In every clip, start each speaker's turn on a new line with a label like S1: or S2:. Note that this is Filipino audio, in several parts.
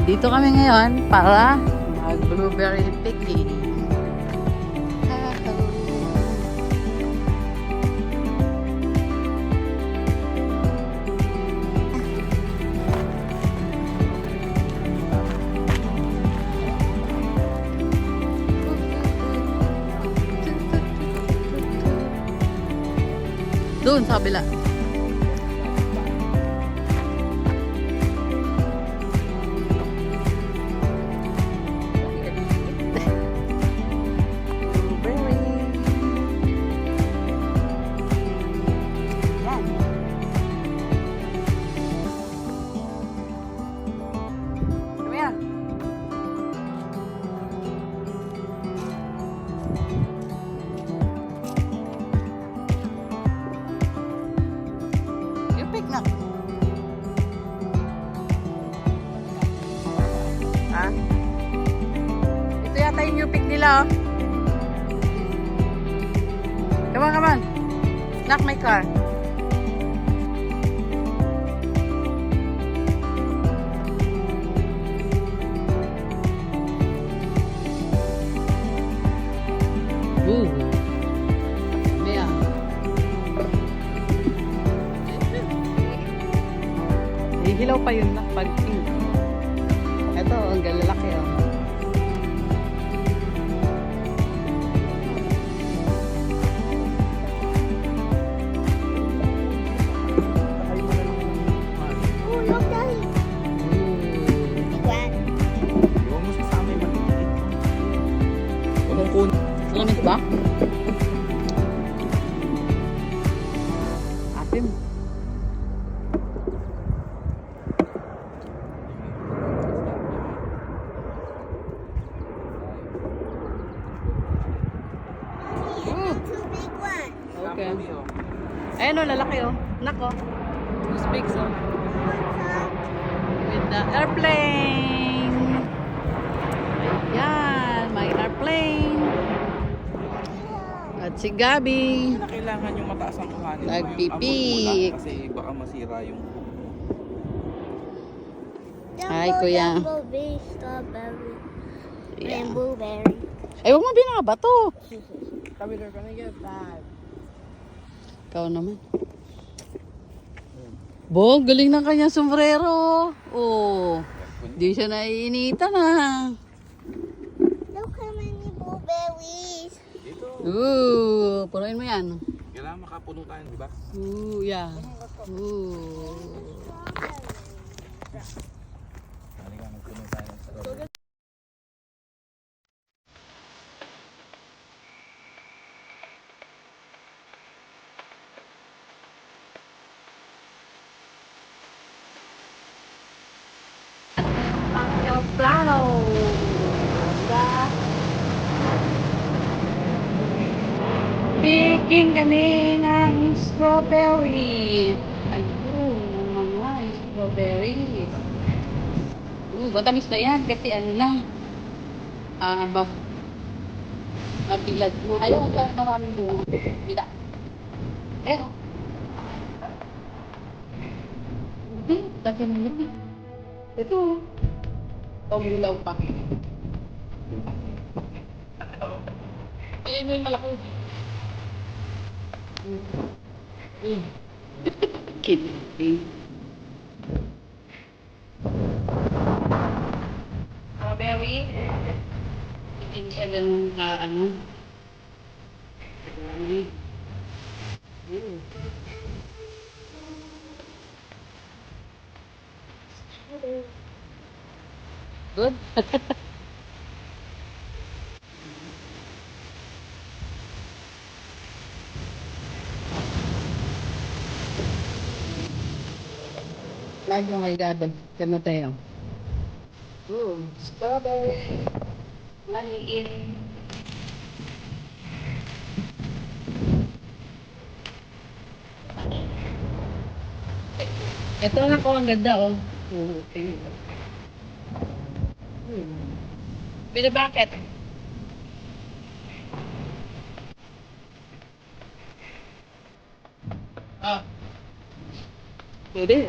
S1: Nandito kami ngayon para mag-blueberry picking. Doon sa kabila. Ha? Ito yata yung new pick nila, oh. Come on, come on. Knock my car. Ooh. Maya. Hihilaw pa yun na pag-pink. Ito, ang galalaki, oh.
S2: Oh, look, Daddy. Big one.
S3: Iwan mo sa amin maliit. Kumukun.
S1: Lamis ba? Asim.
S2: Two big ones.
S1: Okay. Ayun, oh, lalaki, oh. Nako. Who's big, oh. With the airplane. Ayan, may airplane. At si Gabi.
S3: Na kailangan yung mataas ang kuhanin mo.
S1: Nagpipik.
S3: Kasi baka masira yung
S1: Hi, Kuya.
S2: Bumblebee, strawberry,
S1: Yeah.
S2: and blueberry.
S1: Ay, huwag mo binabato.
S2: Kami are gonna get bad.
S1: Ikaw naman. Bo, galing ng kanyang sombrero. Oh, di siya naiinitan, ha.
S2: Look how many blueberries.
S3: dito.
S1: Punuin mo yan.
S3: Kailangan makapuno tayo, di ba?
S1: Yeah. Ooh.
S3: Halika, magpuno tayo ng sarap.
S1: Plano. Picking kami ng strawberry. Ayun, mga strawberry. Matamis na yan kasi ano na. Mabilad mo. Ayaw ko maraming bunga. Bila. Pero. Hindi, kasi na yun. Ito. Tumulaw pa. Ayan yung malaki. Kidding. Strawberry. Hindi siya ganun na ano. Good. Lagi mo kayo gabag. Kano tayo? Strawberry. Maliit. Ito na ko, ang ganda, oh. Binabakit. Ah. Pwede.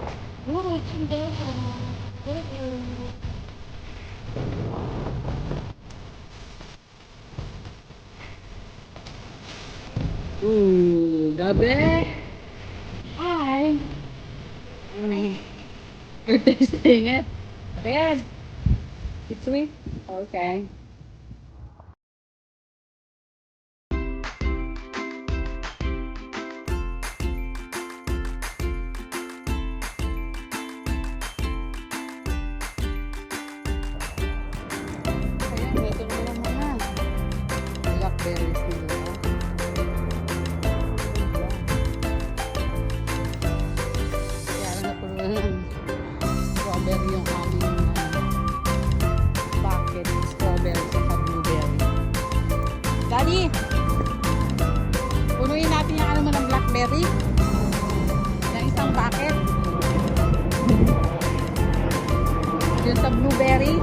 S1: Gabi. Hi. You're tasting it. Ayan. It's sweet. Okay. Ayan, ito na naman. Blackberries nila. Kaya na po strawberry yung aming bucket. Strawberry sa blueberry. Daddy! Punuin natin yung ano mo ng blackberry. Yung isang bucket. Yung sa blueberry.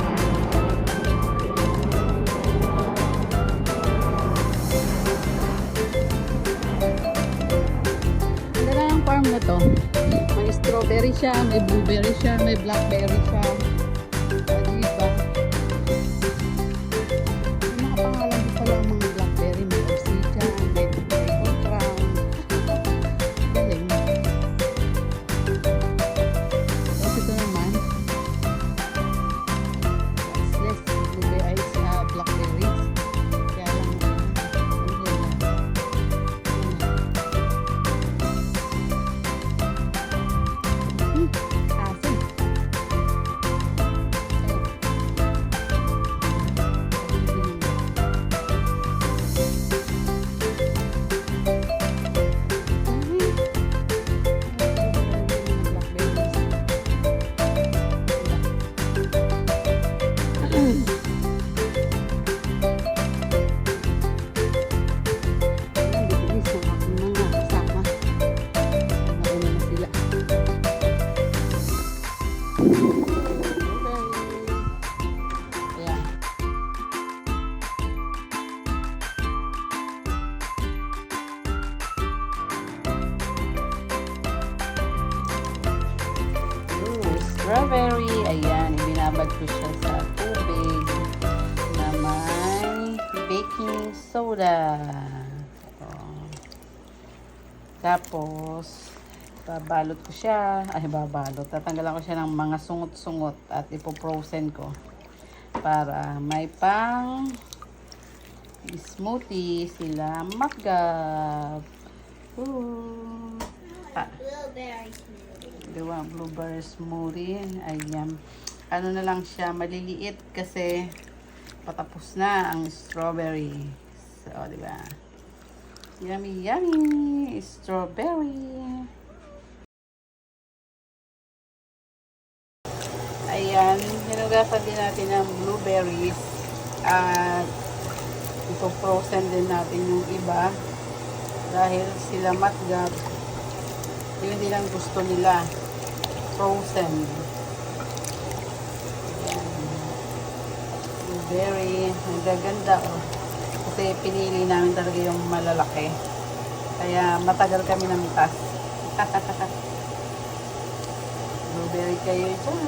S1: Ang ganda ng farm na to. May strawberry siya, may blueberry siya, may blackberry siya. Diba? May mga pangalan din pala ang mga blackberry. May Orsica, may Golden Crown. Galing. Tapos ito naman. Yes, blueberry is blackberries. Kaya lang, asin. Strawberry, ayan, ibinabad ko siya sa tubig na may baking soda. Tapos, babalot ko siya, tatanggalan ko siya ng mga sungot-sungot at ipoprosen ko para may pang smoothie sila matgab.
S2: Blueberry smoothie.
S1: Diba, blueberry smoothie. Ayan. Ano na lang siya, maliliit kasi patapos na ang strawberry. So, diba? Yummy, yummy! Strawberry! Ayan. Hinugasan din natin ang blueberries. At ipo-frozen din natin yung iba. Dahil sila matgab. Yun din ang gusto nila. Frozen. Ayan. Blueberry. Nagaganda oh. Kasi pinili namin talaga yung malalaki. Kaya matagal kami namitas. Blueberry kayo dyan.